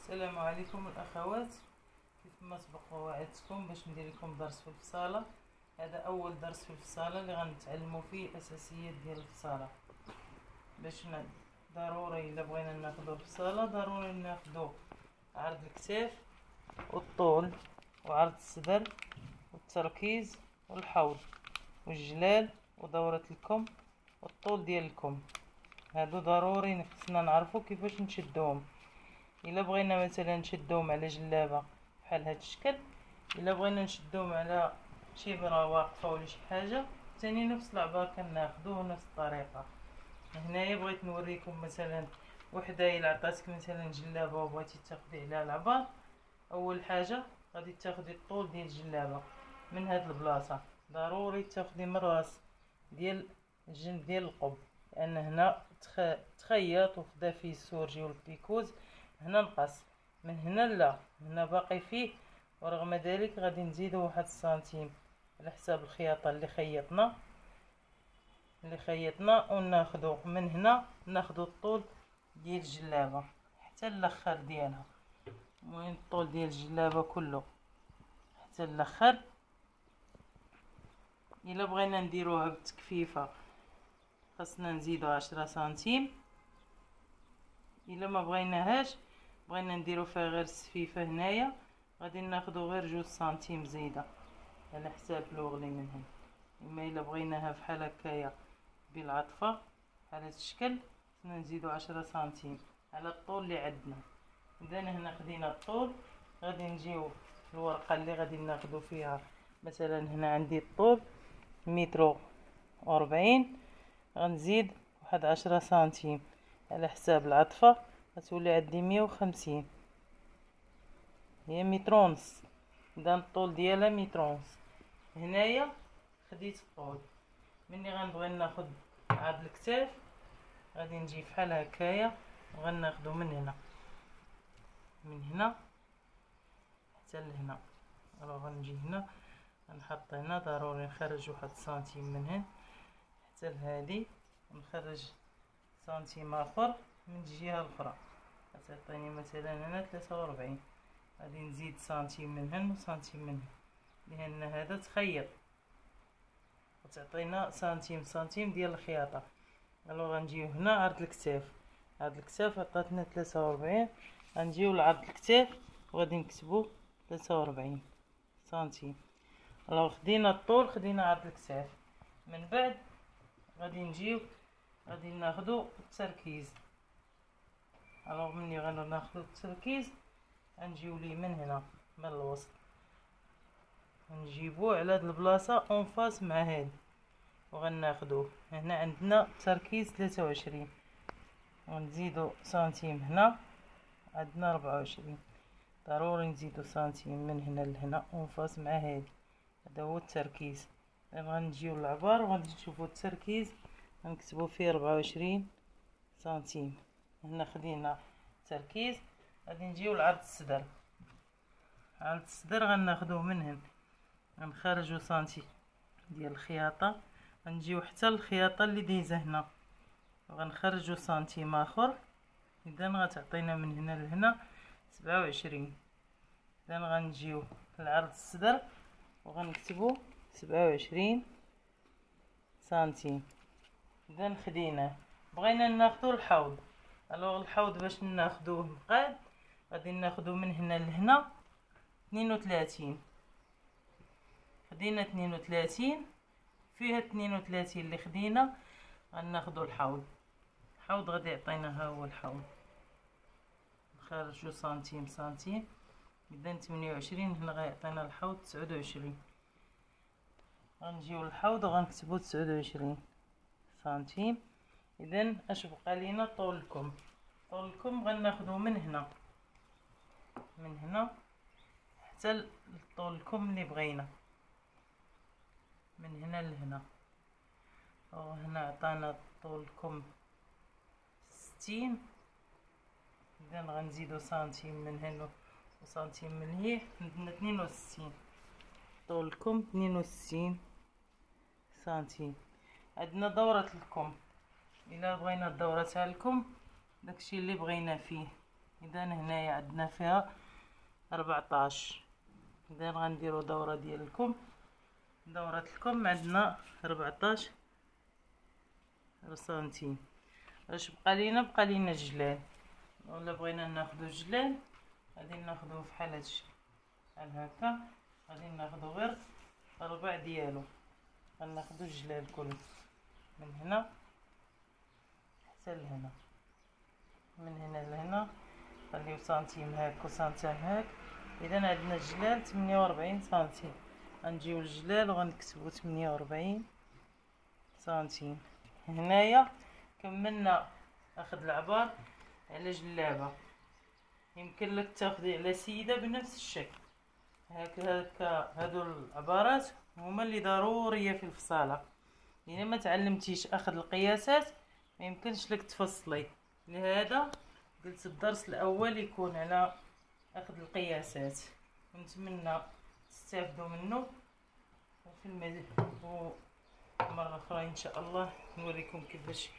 السلام عليكم الاخوات. كيف ما سبق ووعدتكم باش ندير لكم درس في الفصاله. هذا اول درس في الفصاله اللي غنتعلموا فيه الاساسيات ديال الفصاله. ضروري الا بغينا ناخذوا الفصاله ضروري ناخذوا عرض الكتاف والطول وعرض الصدر والتركيز والحوض والجلال ودورة الكم والطول ديال الكم. هادو ضروري خصنا نعرفوا كيفاش نشدوهم. الا بغينا مثلا نشدوهم على جلابه بحال هاد الشكل، الا بغينا نشدوهم على شي برا واقفه ولا شي حاجه ثاني نفس العبار كناخذوه نفس الطريقه. هنايا بغيت نوريكم مثلا وحده الا عطاتك مثلا جلابه وبغيتي تاخدي عليها العبار، اول حاجه غادي تاخدي الطول ديال الجلابه من هاد البلاصه، ضروري تاخدي من الراس ديال الجنب ديال القب، لان هنا تخيط وخدا فيه السورجي والبيكوز. هنا نقص من هنا، لا هنا باقي فيه، ورغم ذلك غادي نزيدو واحد السنتيم على حساب الخياطه اللي خيطنا وناخدو من هنا، ناخدو الطول ديال الجلابه حتى الاخر ديالها. المهم الطول ديال الجلابه كله حتى الاخر. الا بغينا نديروها بالتكفيفه خاصنا نزيدو 10 سنتيم. الا ما بغيناهاش بغينا نديرو فيها غير السفيفه هنايا غادي ناخدو غير 2 سنتيم زايده على حساب الوغلي منهم. اما الا بغيناها بحال هكايا بالعطفه بحال هذا الشكل خصنا نزيدو 10 سنتيم على الطول اللي عندنا. اذا هنا خدينا الطول، غادي نجيو في الورقه اللي غادي ناخدو فيها. مثلا هنا عندي الطول 140، غنزيد واحد 10 سنتيم على حساب العطفه غتولي عندي 150، هي 1.5 متر. اذا الطول ديالها 1.5 متر. هنايا خديت الطول. مني غنبغي ناخد عرض الكتاف غادي نجي بحال هكايا وغناخدو من هنا حتى لهنا. غنجي هنا غنحط هنا، ضروري نخرج واحد سنتيم من هنا حتى لهادي، ونخرج سنتيم اخر من الجهه الاخرى غتعطيني مثلا هنا 43. غادي نزيد سنتيم من هنا وسنتيم من هنا لان هذا تخيط، وتعطينا سنتيم ديال الخياطه. غنجيو هنا عرض الكتاف عطاتنا 43، غنجيو لعرض الكتاف وغادي نكتبو 43 سنتيم. خدينا الطول، خدينا عرض الكتاف، من بعد غادي ناخدو التركيز. مني غناخدو التركيز غنجيو ليه من هنا من الوسط، نجيبوه على هاد البلاصه اون فاس مع هاد وغناخدوه. هنا عندنا تركيز 23، ونزيدو سنتيم هنا عندنا 24. ضروري نزيدو سنتيم من هنا لهنا اون فاس مع هادي، هذا هو التركيز. غنجيو للعبار وغادي نشوفو التركيز غنكتبو فيه 24 سنتيم. هنا خدينا التركيز. غادي نجيو لعرض الصدر غناخدوه من هنا، غنخرجو سنتي ديال الخياطه، غنجيو حتى الخياطه اللي دايزه هنا وغنخرجو سنتيم اخر. اذا غتعطينا من هنا لهنا 27. اذا غنجيو لعرض الصدر وغنكتبو 27 سنتيم. اذا خديناه. بغينا ناخدو الحوض. الحوض باش ناخدوه مقاد غادي ناخدو من هنا لهنا 32. خدينا 32، فيها 32 اللي خدينا غناخدو الحوض غادي يعطينا. ها هو الحوض، نخرجو سنتيم. اذا 28 هنا غيعطينا الحوض 29. غنجيو للحوض وغنكتبو 29 سنتيم. اذا اش بقى لينا؟ طول الكم غناخدو من هنا حتى طول الكم اللي بغينا، من هنا لهنا. وهنا عطانا طول الكم 60. اذا غنزيدو سنتيم من هنا وسنتيم من هيه، عندنا 62. طول الكم 62 سنتيم. عندنا دورة الكم. الا بغينا الدورة تاع الكم داكشي اللي بغينا فيه اذا هنايا عندنا فيها 14. اذا غنديرو دوره ديال دورة الكم عندنا 14 سنتيم. اش بقى لينا الجلال، ولا بغينا ناخدو الجلال غادي ناخدوه فحال هادشي، بحال هكا. غادي ناخدو غير الربع ديالو، غناخدو الجلال كله من هنا حتى لهنا، من هنا لهنا خليو سنتيم هاك وسنتيم هاك. اذا عندنا الجلال 48 سنتيم، غنجيو الجلال وغنكتبو 48 سنتيم. هنايا كملنا اخد العبار على جلابه. يمكن لك تاخدي على سيده بنفس الشكل هكا. هادو العبارات هما اللي ضروريه في الفصاله. الا ما تعلمتيش اخذ القياسات ما يمكنش لك تفصلي. لهذا قلت الدرس الاول يكون على اخذ القياسات، ونتمنى تستافدوا منه. وفي المزيد ومره اخرى ان شاء الله نوريكم كيفاش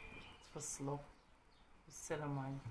تفصلوا. السلام عليكم.